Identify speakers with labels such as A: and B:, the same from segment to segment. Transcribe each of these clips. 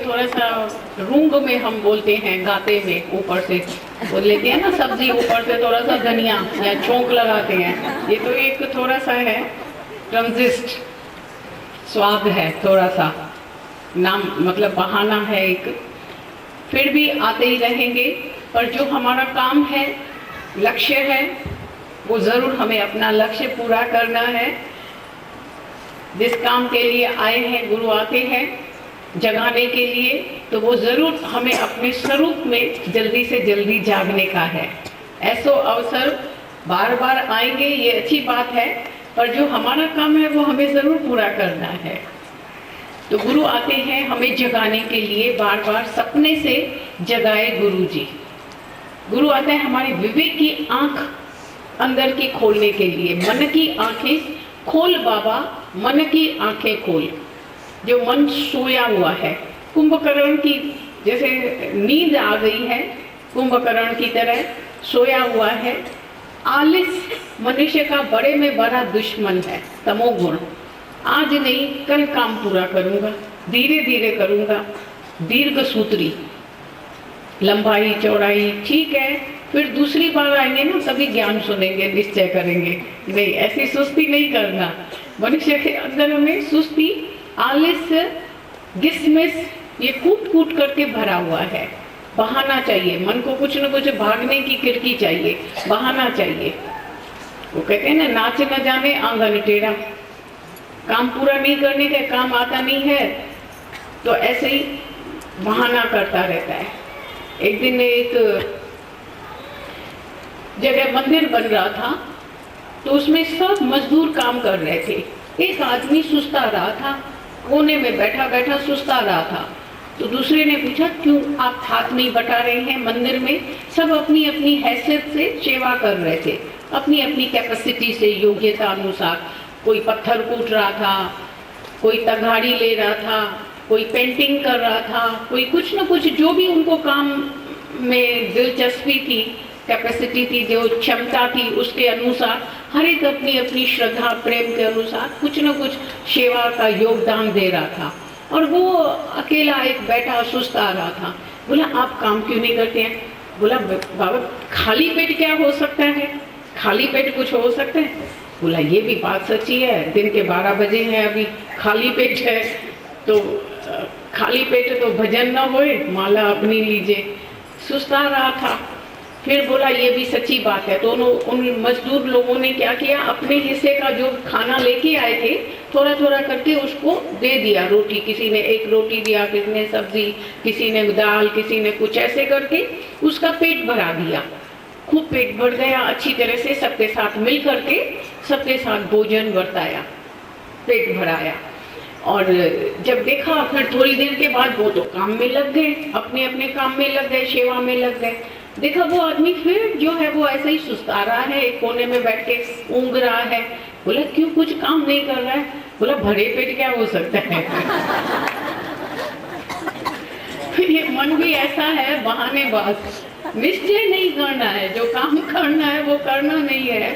A: थोड़ा सा रूंग में हम बोलते हैं, गाते में ऊपर से बोल लेते हैं ना, सब्जी ऊपर से थोड़ा सा धनिया या चौंक लगाते हैं। ये तो एक थोड़ा सा है ट्रांजिस्ट स्वाद है, थोड़ा सा नाम मतलब बहाना है एक। फिर भी आते ही रहेंगे, पर जो हमारा काम है, लक्ष्य है, वो ज़रूर हमें अपना लक्ष्य पूरा करना है। जिस काम के लिए आए हैं, गुरु आते हैं जगाने के लिए, तो वो ज़रूर हमें अपने स्वरूप में जल्दी से जल्दी जागने का है। ऐसो अवसर बार बार आएंगे, ये अच्छी बात है, पर जो हमारा काम है वो हमें ज़रूर पूरा करना है। तो गुरु आते हैं हमें जगाने के लिए, बार बार सपने से जगाए गुरु जी। गुरु आता है हमारे विवेक की आंख अंदर की खोलने के लिए। मन की आंखें खोल बाबा, मन की आंखें खोल। जो मन सोया हुआ है, कुंभकर्ण की जैसे नींद आ गई है, कुंभकर्ण की तरह सोया हुआ है। आलस मनुष्य का बड़े में बड़ा दुश्मन है, तमोगुण। आज नहीं कल काम पूरा करूंगा, धीरे धीरे करूंगा, दीर्घ सूत्री, लंबाई चौड़ाई ठीक है, फिर दूसरी बार आएंगे ना तभी ज्ञान सुनेंगे, निश्चय करेंगे। नहीं, ऐसी सुस्ती नहीं करना। मनुष्य के अंदर में सुस्ती, आलस, गिसमिस, ये कूट कूट करके भरा हुआ है। बहाना चाहिए मन को, कुछ न कुछ भागने की खिड़की चाहिए, बहाना चाहिए। वो कहते हैं ना, नाच न जाने आंगन टेढ़ा। काम पूरा नहीं करने का, काम आता नहीं है तो ऐसे ही बहाना करता रहता है। एक दिन एक जगह मंदिर बन रहा था, तो उसमें सब मजदूर काम कर रहे थे। एक आदमी सुस्ता रहा था, कोने में बैठा बैठा सुस्ता रहा था। तो दूसरे ने पूछा, क्यों आप हाथ नहीं बटा रहे हैं? मंदिर में सब अपनी अपनी हैसियत से सेवा कर रहे थे, अपनी अपनी कैपेसिटी से, योग्यता अनुसार। कोई पत्थर कूट रहा था, कोई तगाड़ी ले रहा था, कोई पेंटिंग कर रहा था, कोई कुछ न कुछ, जो भी उनको काम में दिलचस्पी थी, कैपेसिटी थी, जो क्षमता थी, उसके अनुसार हर एक अपनी अपनी श्रद्धा प्रेम के अनुसार कुछ न कुछ सेवा का योगदान दे रहा था। और वो अकेला एक बैठा सुस्ता रहा था। बोला, आप काम क्यों नहीं करते हैं? बोला, बाबा खाली पेट क्या हो सकता है? खाली पेट कुछ हो सकता है? बोला, ये भी बात सच्ची है, दिन के 12 बजे हैं, अभी खाली पेट है तो खाली पेट तो भजन न होए, माला अपनी लीजिए। सुस्ता रहा था। फिर बोला, ये भी सच्ची बात है। तो उन मजदूर लोगों ने क्या किया, अपने हिस्से का जो खाना लेके आए थे, थोड़ा थोड़ा करके उसको दे दिया। रोटी, किसी ने एक रोटी दिया, किसी ने सब्जी, किसी ने दाल, किसी ने कुछ, ऐसे करके उसका पेट भरा दिया। खूब पेट भर गया, अच्छी तरह से सबके साथ मिल करके सबके साथ भोजन बरताया, पेट भराया। और जब देखा, फिर थोड़ी देर के बाद वो तो काम में लग गए, अपने अपने काम में लग गए, सेवा में लग गए। देखा वो आदमी फिर जो है वो ऐसे ही सुस्ता रहा है, एक कोने में बैठ के ऊँग रहा है। बोला, क्यों कुछ काम नहीं कर रहा है? बोला, भरे पेट क्या हो सकता है? फिर ये मन भी ऐसा है, बहानेबाज। निश्चय नहीं करना है, जो काम करना है वो करना नहीं है,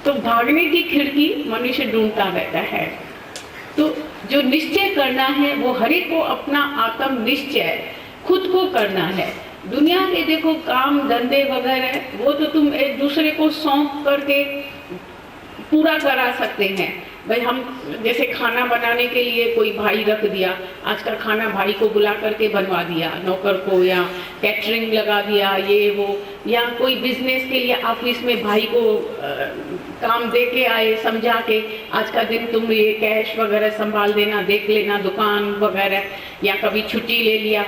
A: तो भागने की खिड़की मनुष्य ढूंढता रहता है। तो जो निश्चय करना है वो हरि को अपना आत्म निश्चय खुद को करना है। दुनिया के देखो काम धंधे वगैरह वो तो तुम एक दूसरे को सौंप करके पूरा करा सकते हैं। भाई हम जैसे खाना बनाने के लिए कोई भाई रख दिया, आजकल खाना भाई को बुला करके बनवा दिया, नौकर को, या कैटरिंग लगा दिया, ये वो, या कोई बिजनेस के लिए ऑफिस में भाई को काम दे के आए, समझा के आज का दिन तुम ये कैश वगैरह संभाल देना, देख लेना दुकान वगैरह, या कभी छुट्टी ले लिया।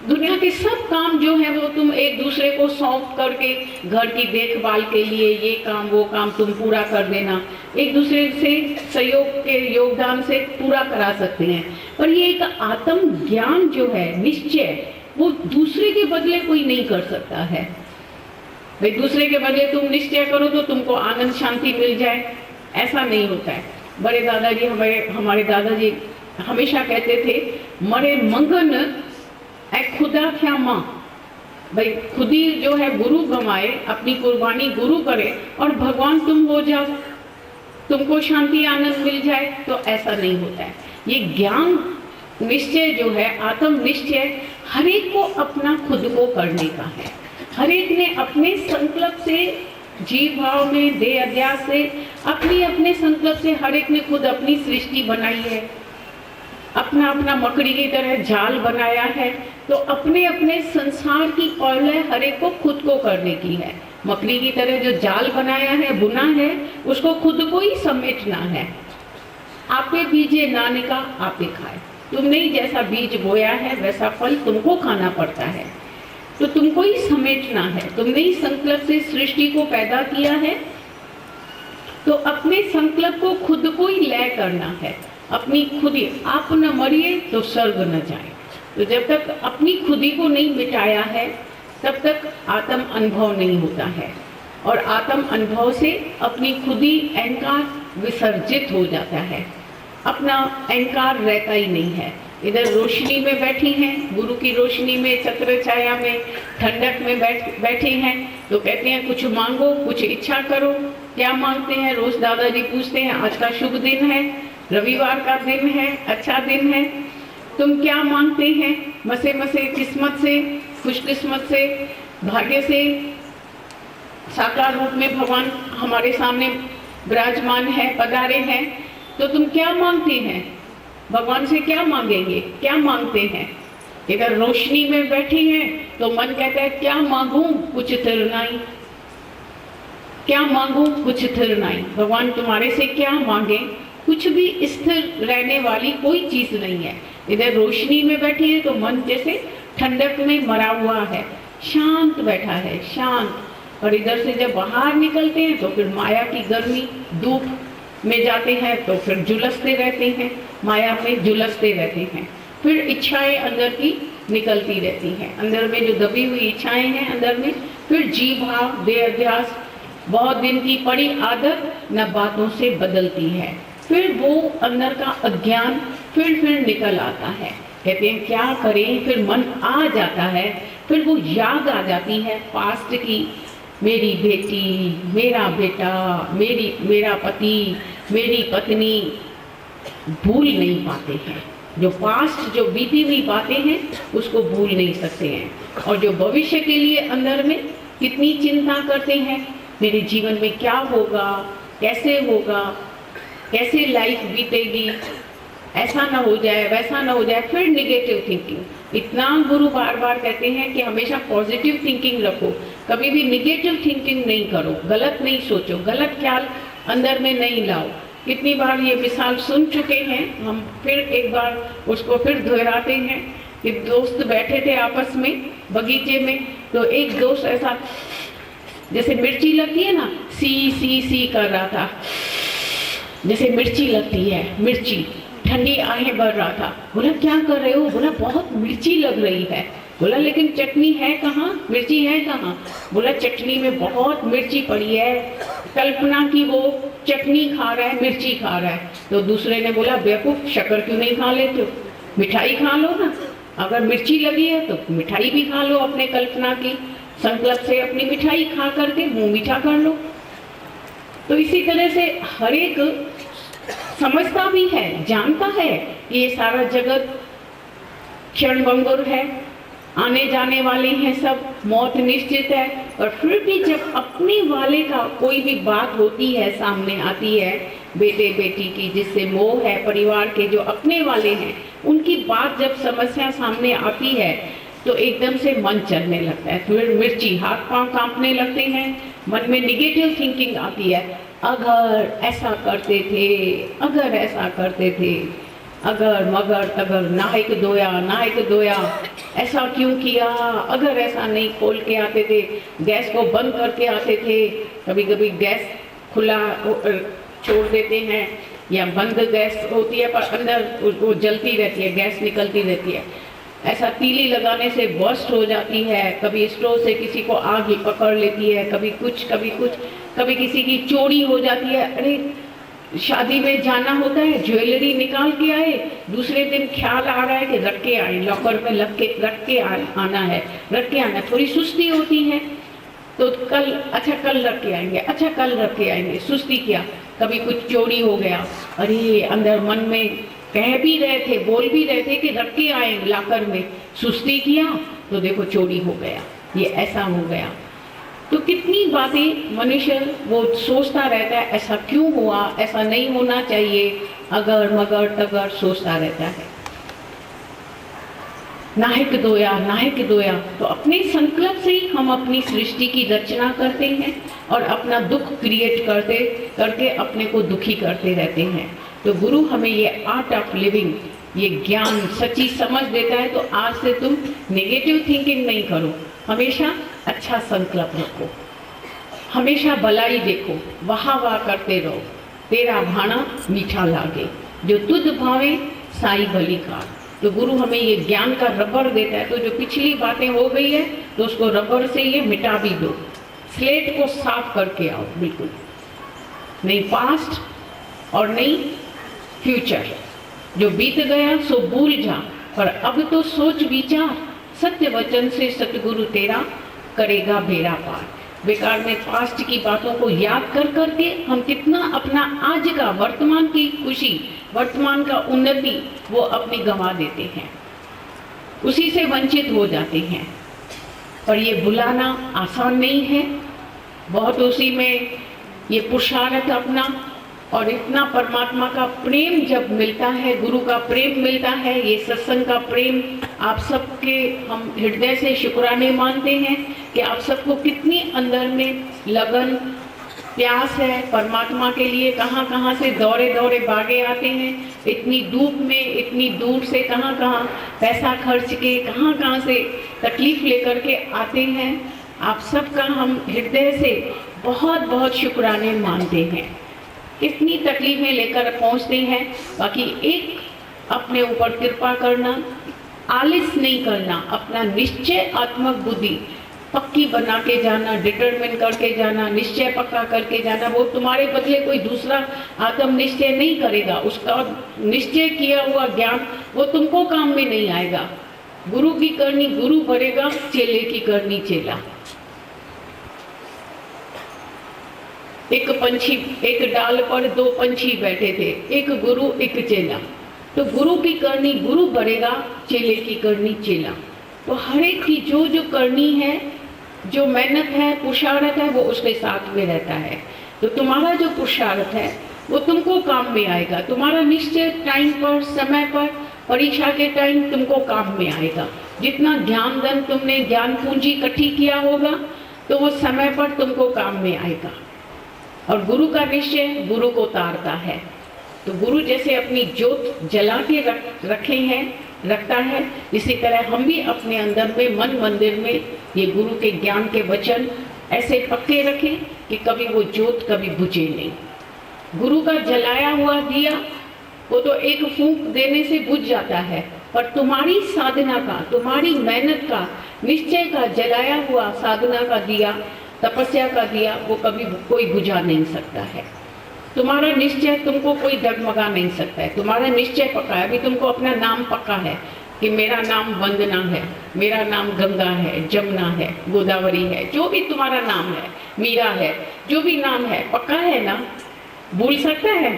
A: दुनिया के सब काम जो है वो तुम एक दूसरे को सौंप करके घर की देखभाल के लिए ये काम वो काम तुम पूरा कर देना, एक दूसरे से सहयोग के योगदान से पूरा करा सकते हैं। पर ये एक आत्म ज्ञान जो है, निश्चय, वो दूसरे के बदले कोई नहीं कर सकता है। भाई दूसरे के बदले तुम निश्चय करो तो तुमको आनंद शांति मिल जाए, ऐसा नहीं होता है। बड़े दादाजी, हमारे दादाजी हमेशा कहते थे, मरे मंगन ऐ खुदा क्या माँ। भाई खुद ही जो है गुरु गंवाए, अपनी कुर्बानी गुरु करे और भगवान तुम हो जाओ, तुमको शांति आनंद मिल जाए, तो ऐसा नहीं होता है। ये ज्ञान निश्चय जो है, आत्म निश्चय, हर एक को अपना खुद को करने का है। हर एक ने अपने संकल्प से, जीव भाव में, देह अध्यास से, अपने अपने संकल्प से हर एक ने खुद अपनी सृष्टि बनाई है, अपना अपना मकड़ी की तरह जाल बनाया है। तो अपने अपने संसार की पहले हर एक को खुद को करने की है। मकड़ी की तरह जो जाल बनाया है, बुना है, उसको खुद को ही समेटना है। आपे बीजे नानिका आपे खाए, तुमने ही जैसा बीज बोया है वैसा फल तुमको खाना पड़ता है। तो तुमको ही समेटना है, तुमने ही संकल्प से सृष्टि को पैदा किया है, तो अपने संकल्प को खुद को ही लय करना है। अपनी खुदी, आप न मरिए तो स्वर्ग न जाए। तो जब तक अपनी खुदी को नहीं मिटाया है तब तक आत्म अनुभव नहीं होता है, और आत्म अनुभव से अपनी खुदी अहंकार विसर्जित हो जाता है, अपना अहंकार रहता ही नहीं है। इधर रोशनी में बैठी हैं, गुरु की रोशनी में, छत्र छाया में, ठंडक में बैठे हैं, तो कहते हैं कुछ मांगो, कुछ इच्छा करो। क्या मांगते हैं? रोज दादाजी पूछते हैं, आज का शुभ दिन है, रविवार का दिन है, अच्छा दिन है, तुम क्या मांगते हैं? मसे मसे किस्मत से, खुशकिस्मत से, भाग्य से, साकार रूप में भगवान हमारे सामने विराजमान है, पधारे हैं, तो तुम क्या मांगते हैं? भगवान से क्या मांगेंगे? क्या मांगते हैं? इधर रोशनी में बैठी हैं तो मन कहता है क्या मांगूं, कुछ थिर नहीं, क्या मांगूं, कुछ थिर नहीं। भगवान तुम्हारे से क्या मांगे? कुछ भी स्थिर रहने वाली कोई चीज नहीं है। इधर रोशनी में बैठी है तो मन जैसे ठंडक में मरा हुआ है, शांत बैठा है, शांत। और इधर से जब बाहर निकलते हैं तो फिर माया की गर्मी, धूप में जाते हैं तो फिर झुलसते रहते हैं, माया में झुलसते रहते हैं। फिर इच्छाएं अंदर की निकलती रहती हैं, अंदर में जो दबी हुई इच्छाएं हैं अंदर में, फिर जीव भाव, देह अध्यास, बहुत दिन की पड़ी आदत न बातों से बदलती है। फिर वो अंदर का अज्ञान फिर निकल आता है। कहते हैं क्या करें, फिर मन आ जाता है, फिर वो याद आ जाती है पास्ट की, मेरी बेटी, मेरा बेटा, मेरा पति, मेरी पत्नी। भूल नहीं पाते हैं, जो पास्ट, जो बीती हुई बातें हैं उसको भूल नहीं सकते हैं। और जो भविष्य के लिए अंदर में कितनी चिंता करते हैं, मेरे जीवन में क्या होगा, कैसे होगा, कैसे लाइफ बीतेगी, ऐसा ना हो जाए, वैसा ना हो जाए। फिर निगेटिव थिंकिंग। इतना गुरु बार बार कहते हैं कि हमेशा पॉजिटिव थिंकिंग रखो, कभी भी निगेटिव थिंकिंग नहीं करो, गलत नहीं सोचो, गलत ख्याल अंदर में नहीं लाओ। कितनी बार ये मिसाल सुन चुके हैं हम, फिर एक बार उसको फिर दोहराते हैं कि दोस्त बैठे थे आपस में बगीचे में, तो एक दोस्त ऐसा जैसे मिर्ची लगती है ना, सी सी सी कर रहा था, जैसे मिर्ची लगती है, मिर्ची, ठंडी आहें भर रहा था। बोला क्या कर रहे हो? बोला बहुत मिर्ची लग रही है। बोला लेकिन चटनी है कहाँ, मिर्ची है कहाँ? बोला चटनी में बहुत मिर्ची पड़ी है, कल्पना की वो चटनी खा रहा है, मिर्ची खा रहा है। तो दूसरे ने बोला बेवकूफ, शक्कर क्यों नहीं खा लेते हो, मिठाई खा लो ना, अगर मिर्ची लगी है तो मिठाई भी खा लो, अपने कल्पना की संकल्प से अपनी मिठाई खा करके मुंह मीठा कर लो। तो इसी तरह से हर एक समझता भी है, जानता है कि ये सारा जगत क्षणभंगुर है, आने जाने वाले हैं सब, मौत निश्चित है। और फिर भी जब अपने वाले का कोई भी बात होती है, सामने आती है, बेटे बेटी की जिससे मोह है, परिवार के जो अपने वाले हैं उनकी बात जब समस्या सामने आती है तो एकदम से मन चलने लगता है, फिर मिर्ची, हाथ पांव कांपने लगते हैं, मन में निगेटिव थिंकिंग आती है। अगर ऐसा करते थे, अगर ऐसा करते थे, अगर मगर तगर, नायक दोया, ऐसा क्यों किया, अगर ऐसा नहीं खोल के आते थे, गैस को बंद करके आते थे। कभी कभी गैस खुला छोड़ देते हैं या बंद गैस होती है पर अंदर वो जलती रहती है, गैस निकलती रहती है। ऐसा तीली लगाने से बर्स्ट हो जाती है, कभी स्टोव से किसी को आग ही पकड़ लेती है, कभी कुछ, कभी किसी की चोरी हो जाती है। अरे शादी में जाना होता है, ज्वेलरी निकाल के आए, दूसरे दिन ख्याल आ रहा है कि रख के आए, लॉकर में रख के आना है, रख के आना। थोड़ी सुस्ती होती है तो कल, अच्छा कल रख के आएंगे, अच्छा कल रख के आएंगे, सुस्ती किया। कभी कुछ चोरी हो गया, अरे अंदर मन में कह भी रहे थे, बोल भी रहे थे कि रख के आए लाकर में, सुस्ती किया तो देखो चोरी हो गया, ये ऐसा हो गया। तो कितनी बातें मनुष्य वो सोचता रहता है, ऐसा क्यों हुआ, ऐसा नहीं होना चाहिए, अगर मगर तगर सोचता रहता है। नाहिक दोया, नाहिक दोया। तो अपने संकल्प से ही हम अपनी सृष्टि की रचना करते हैं और अपना दुख क्रिएट करते करके अपने को दुखी करते रहते हैं। तो गुरु हमें ये आर्ट ऑफ लिविंग, ये ज्ञान, सच्ची समझ देता है। तो आज से तुम नेगेटिव थिंकिंग नहीं करो, हमेशा अच्छा संकल्प रखो, हमेशा भलाई देखो, वाह वाह करते रहो, तेरा भाना मीठा लागे, जो तुझ भावे साई भली कार। तो गुरु हमें ये ज्ञान का रबर देता है। तो जो पिछली बातें हो गई है तो उसको रबर से ये मिटा भी दो, स्लेट को साफ करके आओ, बिल्कुल नहीं पास्ट और नहीं फ्यूचर। जो बीत गया सो भूल जा, पर अब तो सोच विचार, सत्य वचन से सतगुरु तेरा करेगा बेड़ा पार। बेकार में पास्ट की बातों को याद कर करके हम कितना अपना आज का, वर्तमान की खुशी, वर्तमान का उन्नति वो अपनी गंवा देते हैं, उसी से वंचित हो जाते हैं। पर ये भुलाना आसान नहीं है, बहुत उसी में ये पुरुषार्थ अपना, और इतना परमात्मा का प्रेम जब मिलता है, गुरु का प्रेम मिलता है, ये सत्संग का प्रेम, आप सबके हम हृदय से शुक्राने मानते हैं कि आप सबको कितनी अंदर में लगन, प्यास है परमात्मा के लिए। कहाँ कहाँ से दौड़े दौड़े भागे आते हैं, इतनी धूप में, इतनी दूर से कहाँ कहाँ पैसा खर्च के, कहाँ कहाँ से तकलीफ लेकर के आते हैं। आप सबका हम हृदय से बहुत बहुत शुक्राने मानते हैं, इतनी तकलीफें लेकर पहुंचते हैं। बाकी एक अपने ऊपर कृपा करना, आलस नहीं करना, अपना निश्चय आत्मक बुद्धि पक्की बना के जाना, डिटरमिन करके जाना, निश्चय पक्का करके जाना। वो तुम्हारे बदले कोई दूसरा आत्म निश्चय नहीं करेगा, उसका निश्चय किया हुआ ज्ञान वो तुमको काम में नहीं आएगा। गुरु की करनी गुरु भरेगा, चेले की करनी चेला। एक पंछी, एक डाल पर दो पंछी बैठे थे, एक गुरु एक चेला। तो गुरु की करनी गुरु भरेगा, चेले की करनी चेला। तो हर एक की जो जो करनी है, जो मेहनत है, पुरुषार्थ है, वो उसके साथ में रहता है। तो तुम्हारा जो पुरुषार्थ है वो तुमको काम में आएगा, तुम्हारा निश्चय टाइम पर, समय पर, परीक्षा के टाइम तुमको काम में आएगा। जितना ज्ञान धन तुमने, ज्ञान पूंजी इकट्ठी किया होगा तो वो समय पर तुमको काम में आएगा। और गुरु का निश्चय गुरु को तारता है। तो गुरु जैसे अपनी ज्योत जला के रखता है, इसी तरह हम भी अपने अंदर में, मन मंदिर में ये गुरु के ज्ञान के वचन ऐसे पक्के रखें कि कभी वो ज्योत कभी बुझे नहीं। गुरु का जलाया हुआ दिया वो तो एक फूंक देने से बुझ जाता है, पर तुम्हारी साधना का, तुम्हारी मेहनत का, निश्चय का जलाया हुआ साधना का दिया, तपस्या का दिया, वो कभी कोई बुझा नहीं सकता है। तुम्हारा निश्चय तुमको कोई डगमगा नहीं सकता है। तुम्हारा निश्चय पक्का है। अभी तुमको अपना नाम पक्का है कि मेरा नाम वंदना है, मेरा नाम गंगा है, जमुना है, गोदावरी है, जो भी तुम्हारा नाम है, मीरा है, जो भी नाम है पक्का है ना। भूल सकता है?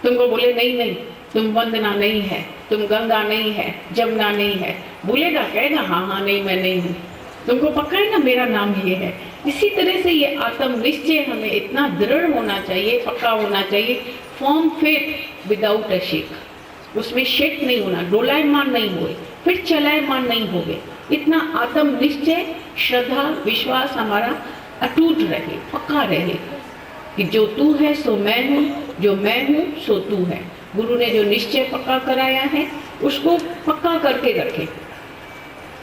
A: तुमको बोले नहीं नहीं तुम वंदना नहीं है, तुम गंगा नहीं है, जमुना नहीं है, भूलेगा? कहेगा हाँ हाँ नहीं मैं नहीं हूँ। तुमको पक्का है ना मेरा नाम ये है। इसी तरह से ये आत्म निश्चय हमें इतना दृढ़ होना चाहिए, पक्का होना चाहिए। Form faith without a shake, उसमें शेक नहीं होना, डोलायमान नहीं हुए, फिर चलायमान नहीं हो गए। इतना आत्म निश्चय, श्रद्धा, विश्वास हमारा अटूट रहे, पक्का रहे कि जो तू है सो मैं हूँ, जो मैं हूँ सो तू है। गुरु ने जो निश्चय पक्का कराया है उसको पक्का करके रखे।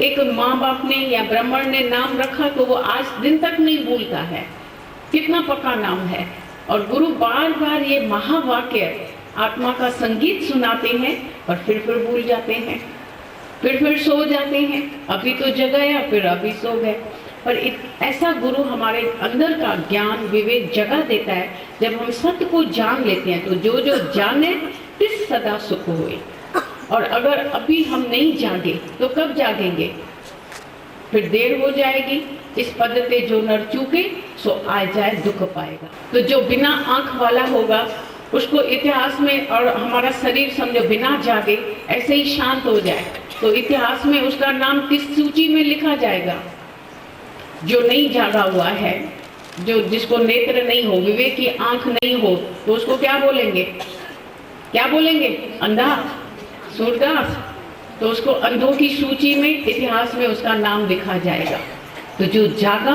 A: एक माँ बाप ने या ब्राह्मण ने नाम रखा तो वो आज दिन तक नहीं भूलता है, कितना पक्का नाम है। और गुरु बार बार ये महावाक्य आत्मा का संगीत सुनाते हैं और फिर भूल जाते हैं, फिर सो जाते हैं। अभी तो जगाया फिर अभी सो गए। पर ऐसा गुरु हमारे अंदर का ज्ञान विवेक जगा देता है। जब हम सत्य को जान लेते हैं तो जो जो जाने तिस सदा सुख हुए। और अगर अभी हम नहीं जागे तो कब जागेंगे? फिर देर हो जाएगी। इस पद पे जो नर चूके सो आ जाए दुख पाएगा। तो जो बिना आंख वाला होगा उसको इतिहास में, और हमारा शरीर समझो बिना जागे ऐसे ही शांत हो जाए, तो इतिहास में उसका नाम किस सूची में लिखा जाएगा? जो नहीं जागा हुआ है, जो जिसको नेत्र नहीं हो, विवेक की आंख नहीं हो, तो उसको क्या बोलेंगे? क्या बोलेंगे? अंधा, सूरदास। तो उसको अंधों की सूची में, इतिहास में उसका नाम लिखा जाएगा। तो जो जागा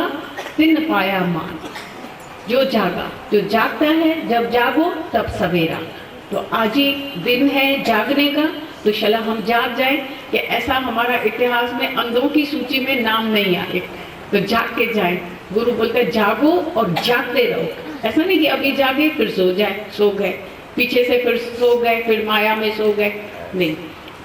A: तिन पाया मान, जो जागा, जो जागता है, जब जागो तब सवेरा। तो आज ही दिन है जागने का, तो चला हम जाग जाए कि ऐसा हमारा इतिहास में अंधों की सूची में नाम नहीं आए, तो जाग के जाए। गुरु बोलते हैं जागो और जागते रहो। ऐसा नहीं कि अभी जागे फिर सो जाए, सो गए, पीछे से फिर सो गए, फिर माया में सो गए, नहीं।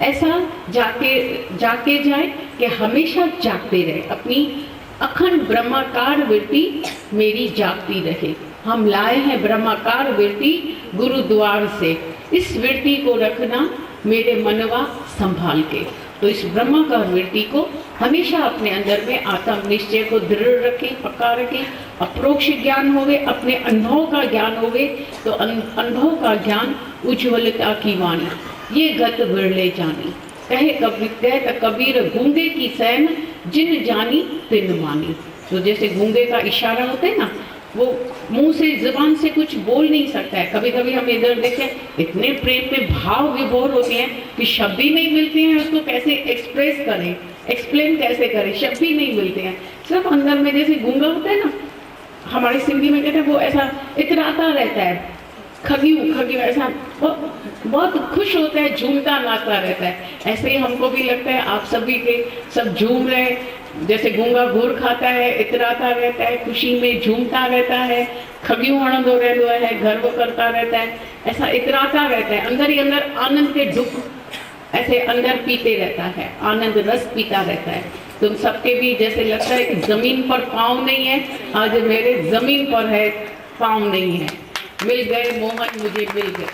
A: ऐसा जाके जाए कि हमेशा जागते रहे। अपनी अखंड ब्रह्माकार वृत्ति मेरी जागती रहे। हम लाए हैं ब्रह्माकार वृत्ति गुरुद्वार से, इस वृत्ति को रखना मेरे मनवा संभाल के। तो इस ब्रह्माकार वृत्ति को हमेशा अपने अंदर में आत्म निश्चय को दृढ़ रखें, पक्का रखें। अप्रोक्ष ज्ञान होवे, अपने अनुभव का ज्ञान होवे, तो अनुभव का ज्ञान उज्ज्वलता की वाणी, ये गत बिरले जानी। कहे कबीर गूंगे की सैन, जिन जानी तिन मानी। तो जैसे गूंगे का इशारा होता है ना, वो मुंह से, जुबान से कुछ बोल नहीं सकता है। कभी कभी हम इधर देखें, इतने प्रेम में भाव विभोर होते हैं कि शब्द ही नहीं मिलते हैं, उसको कैसे एक्सप्रेस करें, एक्सप्लेन कैसे करें, शब्द ही नहीं मिलते हैं। सिर्फ अंदर में जैसे गूंगा होता है ना, हमारे सिंधी में कहते हैं, वो ऐसा इतराता रहता है, खगियो ऐसा बहुत खुश होता है, झूमता नाचता रहता है। ऐसे ही हमको भी लगता है आप सभी के सब झूम रहे, जैसे गूंगा गुड़ खाता है, इतराता रहता है, खुशी में झूमता रहता है, खगियो हणंदो रहंदो है, गर्व करता रहता है, ऐसा इतराता रहता है, अंदर ही अंदर आनंद के दुख ऐसे अंदर पीते रहता है, आनंद रस पीता रहता है। तुम सबके भी जैसे लगता है कि जमीन पर पाँव नहीं है, आज मेरे जमीन पर है, पाँव नहीं है, मिल गए मोहन मुझे मिल गए।